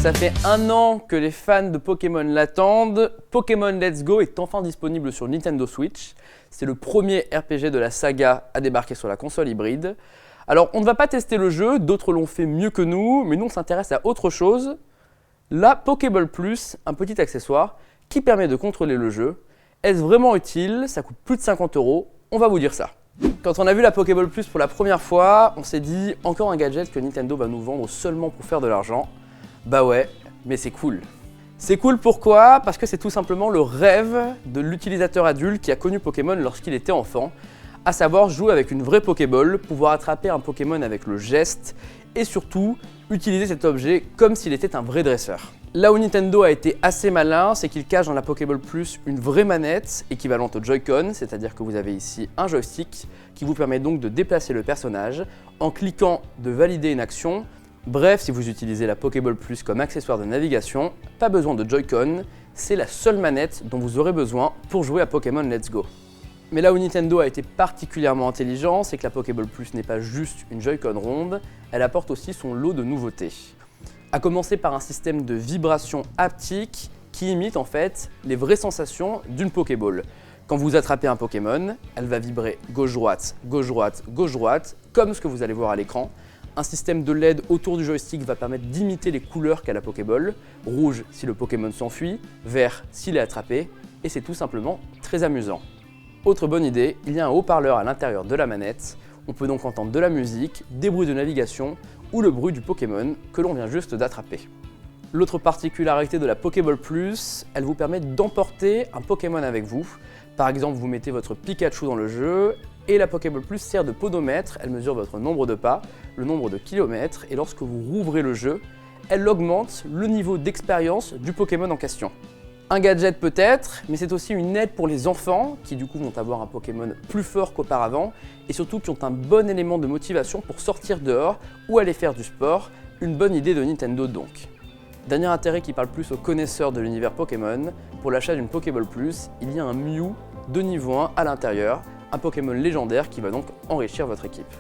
Ça fait 1 an que les fans de Pokémon l'attendent. Pokémon Let's Go est enfin disponible sur Nintendo Switch. C'est le premier RPG de la saga à débarquer sur la console hybride. Alors, on ne va pas tester le jeu, d'autres l'ont fait mieux que nous, mais nous on s'intéresse à autre chose. La Pokéball Plus, un petit accessoire qui permet de contrôler le jeu. Est-ce vraiment utile? Ça coûte plus de 50 €. On va vous dire ça. Quand on a vu la Pokéball Plus pour la première fois, on s'est dit encore un gadget que Nintendo va nous vendre seulement pour faire de l'argent. Bah ouais, mais c'est cool. C'est cool pourquoi? Parce que c'est tout simplement le rêve de l'utilisateur adulte qui a connu Pokémon lorsqu'il était enfant, à savoir jouer avec une vraie Pokéball, pouvoir attraper un Pokémon avec le geste et surtout utiliser cet objet comme s'il était un vrai dresseur. Là où Nintendo a été assez malin, c'est qu'il cache dans la Pokéball Plus une vraie manette équivalente au Joy-Con, c'est-à-dire que vous avez ici un joystick qui vous permet donc de déplacer le personnage en cliquant de valider une action. Bref, si vous utilisez la Pokéball Plus comme accessoire de navigation, pas besoin de Joy-Con, c'est la seule manette dont vous aurez besoin pour jouer à Pokémon Let's Go. Mais là où Nintendo a été particulièrement intelligent, c'est que la Pokéball Plus n'est pas juste une Joy-Con ronde, elle apporte aussi son lot de nouveautés. À commencer par un système de vibration haptique qui imite en fait les vraies sensations d'une Pokéball. Quand vous attrapez un Pokémon, elle va vibrer gauche-droite, gauche-droite, gauche-droite, comme ce que vous allez voir à l'écran. Un système de LED autour du joystick va permettre d'imiter les couleurs qu'a la Pokéball. Rouge si le Pokémon s'enfuit, vert s'il est attrapé, et c'est tout simplement très amusant. Autre bonne idée, il y a un haut-parleur à l'intérieur de la manette. On peut donc entendre de la musique, des bruits de navigation ou le bruit du Pokémon que l'on vient juste d'attraper. L'autre particularité de la Pokéball Plus, elle vous permet d'emporter un Pokémon avec vous. Par exemple, vous mettez votre Pikachu dans le jeu et la Pokéball Plus sert de podomètre, elle mesure votre nombre de pas, le nombre de kilomètres et lorsque vous rouvrez le jeu, elle augmente le niveau d'expérience du Pokémon en question. Un gadget peut-être, mais c'est aussi une aide pour les enfants qui du coup vont avoir un Pokémon plus fort qu'auparavant et surtout qui ont un bon élément de motivation pour sortir dehors ou aller faire du sport, une bonne idée de Nintendo donc. Dernier intérêt qui parle plus aux connaisseurs de l'univers Pokémon, pour l'achat d'une Pokéball Plus, il y a un Mew de niveau 1 à l'intérieur, un Pokémon légendaire qui va donc enrichir votre équipe.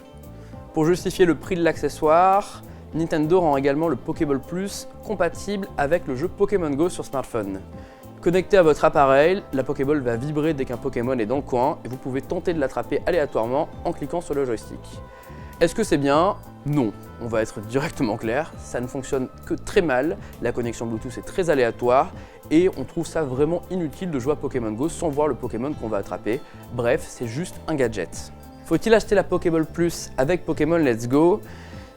Pour justifier le prix de l'accessoire, Nintendo rend également le Pokéball Plus compatible avec le jeu Pokémon Go sur smartphone. Connecté à votre appareil, la Pokéball va vibrer dès qu'un Pokémon est dans le coin et vous pouvez tenter de l'attraper aléatoirement en cliquant sur le joystick. Est-ce que c'est bien? Non, on va être directement clair, ça ne fonctionne que très mal, la connexion Bluetooth est très aléatoire et on trouve ça vraiment inutile de jouer à Pokémon Go sans voir le Pokémon qu'on va attraper. Bref, c'est juste un gadget. Faut-il acheter la Pokéball Plus avec Pokémon Let's Go?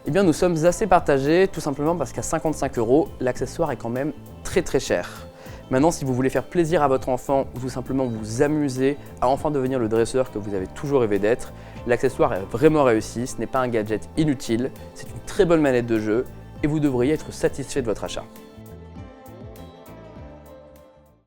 Eh bien nous sommes assez partagés, tout simplement parce qu'à 55 €, l'accessoire est quand même très cher. Maintenant, si vous voulez faire plaisir à votre enfant ou tout simplement vous amuser à enfin devenir le dresseur que vous avez toujours rêvé d'être, l'accessoire est vraiment réussi, ce n'est pas un gadget inutile, c'est une très bonne manette de jeu et vous devriez être satisfait de votre achat.